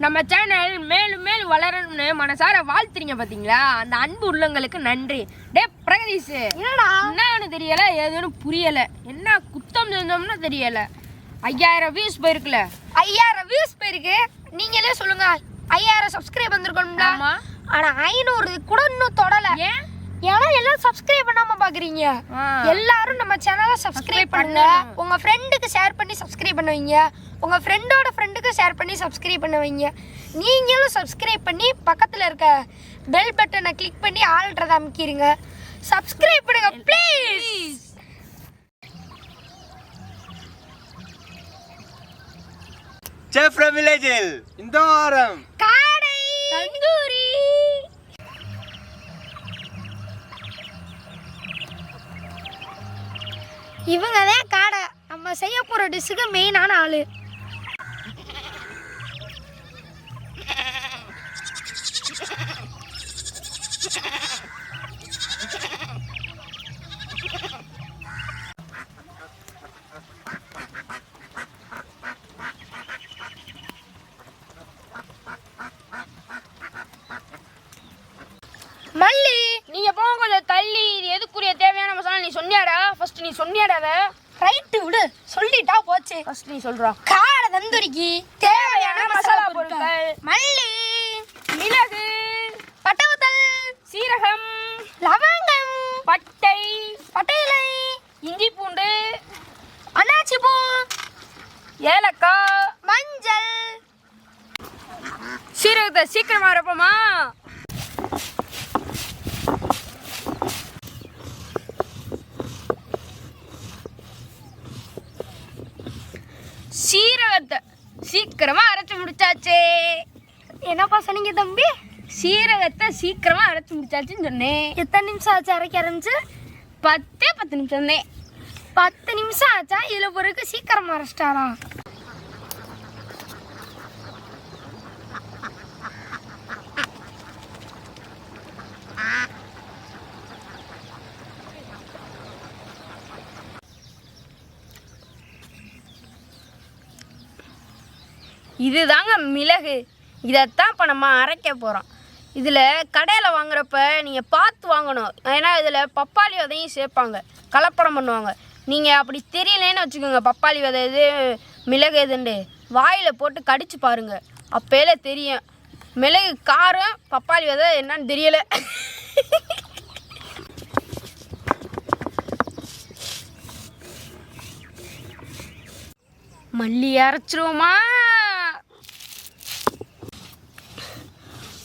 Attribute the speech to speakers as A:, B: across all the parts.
A: நம்ம சேனல் மேலும் மேலும் வளரணும்னு மனசார வாழ்த்துறீங்க பார்த்தீங்களா? அந்த அன்பு உள்ளங்களுக்கு நன்றி. டே பிரகதீஷ், என்னன்னு தெரியல, எதுன்னு புரியல, என்ன குத்தம் செஞ்சோம்னு தெரியல. 5000 வியூஸ் போயிருக்குல்ல?
B: 5000 வியூஸ் போயிருக்கு. நீங்களே சொல்லுங்க, 5000 சப்ஸ்கிரைப் வந்திருக்கணும்ல. ஆனா 500 கூட இன்னும் தொடல. ஏன்னா எல்லாம் சப்ஸ்கிரைப் பண்ணாம பாக்குறீங்க. எல்லாரும் நம்ம சேனலை சப்ஸ்கிரைப் பண்ணுங்க. உங்க ஃப்ரெண்டுக்கு ஷேர் பண்ணி சப்ஸ்கிரைப் பண்ணுவீங்க. உங்க ஃப்ரெண்டோட ஃப்ரெண்டுக்கு ஷேர் பண்ணி சப்ஸ்கிரைப் பண்ணுவீங்க. நீங்களும் சப்ஸ்கிரைப் பண்ணி பக்கத்துல இருக்க பெல் பட்டனை கிளிக் பண்ணி ஆல்ன்றதை அமைக்கிருங்க. சப்ஸ்கிரைப் பண்ணுங்க ப்ளீஸ்.
C: செஃப் வில்லேஜில் இந்த வாரம்
B: காடை தந்தூரி. இவங்க தான் காடை. நம்ம செய்ய போற டிஷ்ஷுக்கு மெயினான ஆளு. மல்லி,
A: நீங்க போங்க கொஞ்சம் தள்ளி. இது எதுக்குரிய தேவையான மசாலா நீ சொன்னியாடா? ஃபர்ஸ்ட் நீ சொன்னியாடாவ?
B: ரைட்டு விடு, சொல்லிட்டா போச்சு.
A: ஃபர்ஸ்ட் நீ சொல்றா.
B: காடை தந்தூரிக்கு தேவையான மசாலா பொருட்கள்: மல்லி,
A: மிளகு,
B: பட்டவத்தல்,
A: சீரகம்,
B: லவங்கம்,
A: பட்டை,
B: பட்டை இலை,
A: இஞ்சி பூண்டு,
B: அன்னாச்சி பூ,
A: ஏலக்காய்,
B: மஞ்சள்.
A: சீரகத்தை சீக்கிரமா இருப்போமா? சீரகத்தை சீக்கிரமா அரைச்சு முடிச்சாச்சே.
B: என்னப்பா சொன்னீங்க தம்பி?
A: சீரகத்தை சீக்கிரமா அரைச்சு முடிச்சாச்சுன்னு சொன்னேன்.
B: எத்தனை நிமிஷம் ஆச்சு அரைக்க ஆரம்பிச்சு?
A: 10 நிமிஷம் தான்.
B: 10 நிமிஷம் ஆச்சா? இதுல பொறுக்கு சீக்கிரமா அரைச்சிட்டாரா?
A: இதுதாங்க மிளகு. இதைத்தான் இப்போ நம்ம அரைக்க போகிறோம். இதில் கடையில் வாங்குறப்ப நீங்கள் பார்த்து வாங்கணும். ஏன்னா இதில் பப்பாளி விதையும் சேர்ப்பாங்க, கலப்படம் பண்ணுவாங்க. நீங்கள் அப்படி தெரியலேன்னு வச்சுக்கோங்க, பப்பாளி விதை எது மிளகு எதுண்டு வாயில் போட்டு கடிச்சு பாருங்கள், அப்போல தெரியும். மிளகு காரம், பப்பாளி விதை என்னன்னு தெரியலை. மல்லி அரைச்சிருவோமா?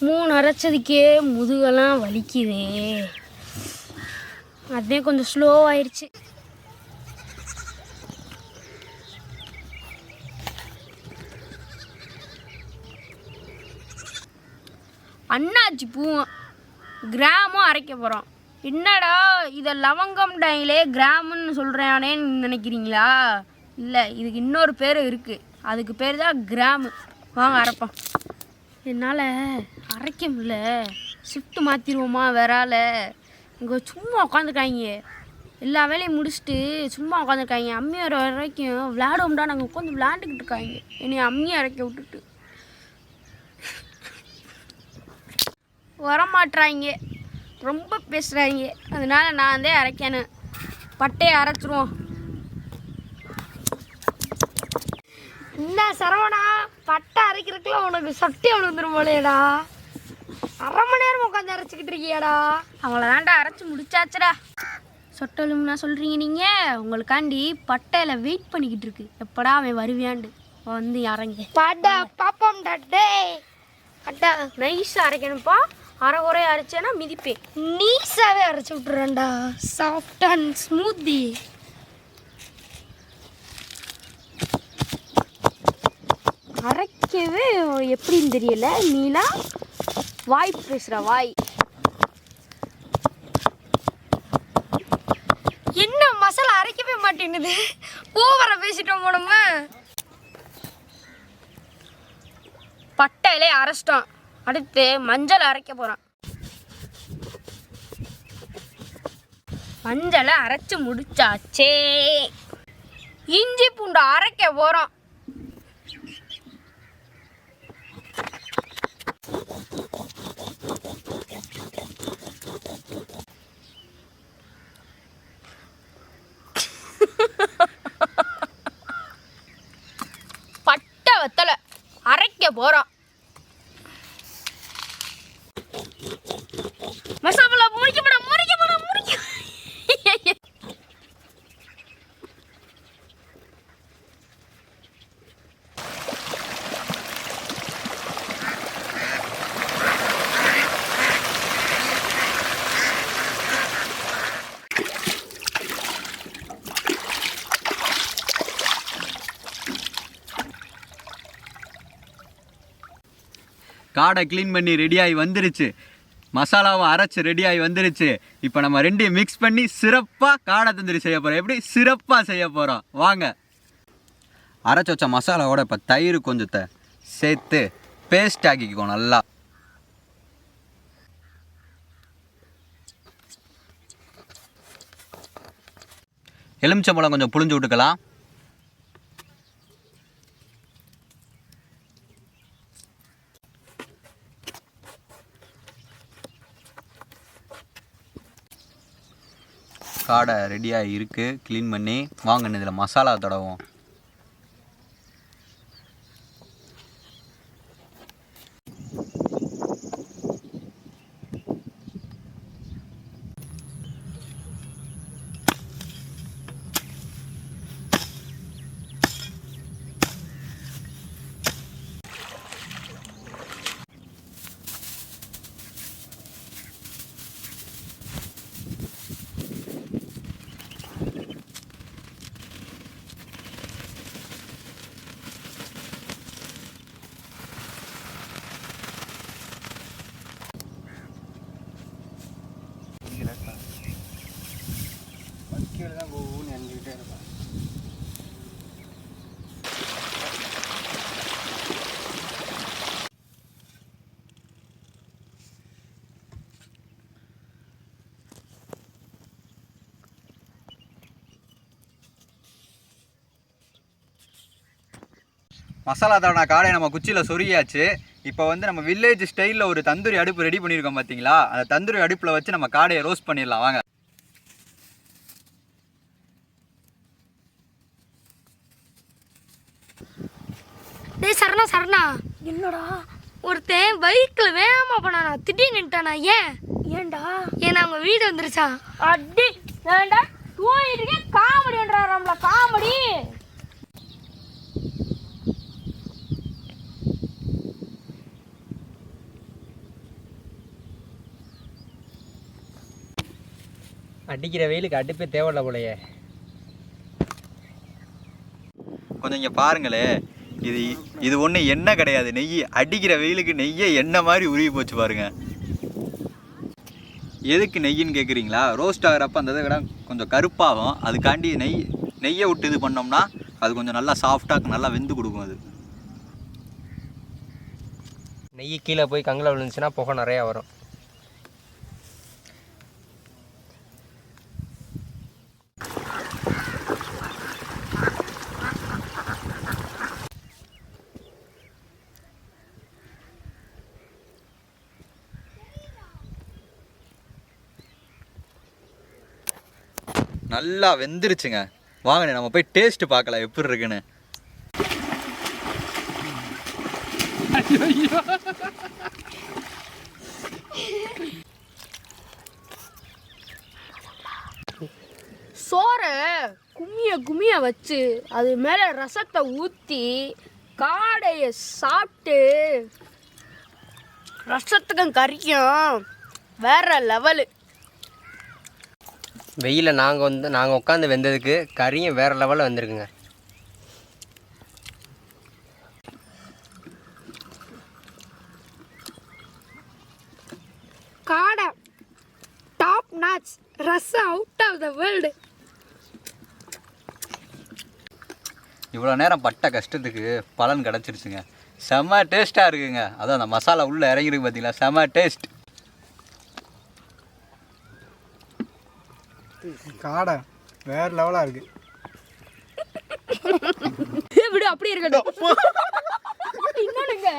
A: 3 அரைச்சதுக்கே முதுகெல்லாம் வலிக்குதே. அதே கொஞ்சம் ஸ்லோவாயிருச்சு. அன்னாச்சி பூவும் கிராமும் அரைக்க போகிறோம். என்னடா இதை லவங்கம் டைலே கிராமுன்னு சொல்கிறானேன்னு நினைக்கிறீங்களா? இல்லை, இதுக்கு இன்னொரு பேர் இருக்குது. அதுக்கு பேர் தான் கிராமு. வாங்க அரைப்போம். என்னால் அரைக்க முடியல, ஷிஃப்ட்டு மாற்றிடுவோமா வேறால. இங்கே சும்மா உட்காந்துருக்காங்க, எல்லா வேலையும் முடிச்சுட்டு சும்மா உட்காந்துருக்காங்க. அம்மி வர வரைக்கும் விளையாடுவோம்டா, நாங்கள் உட்காந்து விளையாண்டுக்கிட்டு இருக்காங்க. என்னை அம்மியை அரைக்க விட்டுட்டு வரமாட்டுறாங்க, ரொம்ப பேசுகிறாங்க. அதனால நான் தான் அரைக்கணும். பட்டையை அரைச்சிருவோம்.
B: என்ன சரவணா, பட்டை அரைக்கிறதுக்குள்ள உனக்கு சட்டி விழுந்துரும் போலேடா. 1/2 மணி நேரம் உட்காந்து அரைச்சிக்கிட்டு இருக்கியாடா?
A: அவங்கள தாண்டா அரைச்சி முடிச்சாச்சுடா. சொட்டலும்னா சொல்கிறீங்க நீங்கள்? உங்களுக்காண்டி பட்டையில் வெயிட் பண்ணிக்கிட்டு இருக்கு, எப்படா அவன் வருவியாண்டு வந்து இறங்க.
B: பட்டா பாப்போம் டே. பட்டா
A: நைஸாக அரைக்கணும்ப்பா. அரை குறைய அரைச்சேன்னா மிதிப்பேன்.
B: நீஸாகவே அரைச்சி விட்டுறேன்டா, சாஃப்ட் அண்ட் ஸ்மூத்தி.
A: அரைக்கவே எப்படின்னு தெரியல. நீலா வாய் பேசுகிற வாய்.
B: என்ன மசாலா அரைக்கவே மாட்டேங்குது, ஓவரா பேசிட்டோம் நம்ம.
A: பட்டையிலே அரைச்சிட்டோம். அடுத்து மஞ்சள் அரைக்க போகிறோம். மஞ்சளை அரைச்சி முடிச்சாச்சே. இஞ்சி பூண்டு அரைக்க போகிறோம். அரைக்க போகிறோம். மசாலா முடிக்க
C: காடை க்ளீன் பண்ணி ரெடியாகி வந்துருச்சு. மசாலாவும் அரைச்சி ரெடியாகி வந்துருச்சு. இப்போ நம்ம ரெண்டையும் மிக்ஸ் பண்ணி சிறப்பாக காடை தந்தூரி செய்ய போகிறோம். எப்படி சிறப்பாக செய்ய போகிறோம் வாங்க. அரைச்சி வச்ச மசாலாவோட இப்போ தயிர் கொஞ்சத்தை சேர்த்து பேஸ்ட் ஆக்கிக்கோ. நல்லா எலுமிச்சம்பழம் கொஞ்சம் புளிஞ்சு விட்டுக்கலாம். காடை ரெடியாக இருக்குது க்ளீன் பண்ணி. வாங்க இதில் மசாலா தடவும். மசாலா தடவை காடையை நம்ம குச்சியில் சொருகியாச்சு. இப்போ வந்து நம்ம வில்லேஜ் ஸ்டைலில் ஒரு தந்தூரி அடுப்பு ரெடி பண்ணியிருக்கோம் பார்த்தீங்களா? அந்த தந்தூரி அடுப்பில் வச்சு நம்ம காடையை ரோஸ்ட் பண்ணிடலாம் வாங்க.
B: டேய் சரணா என்னடா ஒருத்தன் பைக்கில் வேகமாக போனானா, திடீர்னு நின்ட்டானா. ஏன்டா அவங்க வீடு வந்துருச்சா?
A: அடி ஏன்டா தூங்கிட்டு காமெடின்றாராம்ல காமெடி.
D: அடிக்கிற வெயிலுக்கு அடுப்பே தேவையில்ல போலையே.
C: கொஞ்சம் இங்கே பாருங்களே, இது ஒன்றும் எண்ணெய் கிடையாது, நெய். அடிக்கிற வெயிலுக்கு நெய்யை எண்ணெய் மாதிரி உருவி போச்சு பாருங்க. எதுக்கு நெய்யின்னு கேட்குறீங்களா? ரோஸ்ட் ஆகிறப்ப அந்த இதை கொஞ்சம் கருப்பாகும். அதுக்காண்டி நெய்யை விட்டு இது பண்ணோம்னா அது கொஞ்சம் நல்லா சாஃப்டாக நல்லா வெந்து கொடுக்கும். அது
D: நெய் கீழே போய் கங்கில் விழுந்துச்சுன்னா புகை நிறையா வரும்.
C: நல்லா வெந்துருச்சுங்க. வாங்க நம்ம போய் டேஸ்ட் பார்க்கலாம் எப்படி இருக்குன்னு.
A: சோறை கும்மிய வச்சு அது மேலே ரசத்தை ஊற்றி காடையை சாப்பிட்டு ரசத்துக்கும் கறிக்கும் வேற லெவலு.
D: வெயிலில் நாங்கள் உட்காந்து வெந்ததுக்கு கறியும் வேறு லெவலில் வந்திருக்குங்க.
B: காடை டாப் நாச், ரசம் அவுட் ஆஃப் த வேர்ல்டு.
C: இவ்வளோ நேரம் பட்ட கஷ்டத்துக்கு பலன் கிடச்சிருச்சுங்க. செம்ம டேஸ்ட்டாக இருக்குங்க. அதுவும் அந்த மசாலா உள்ளே இறங்கிருக்கு பார்த்தீங்களா, செம்ம டேஸ்ட்.
E: காடை வேற லெவலாக இருக்கு.
A: விடு அப்படியே இருக்கட்டும். இன்னொன்னுங்க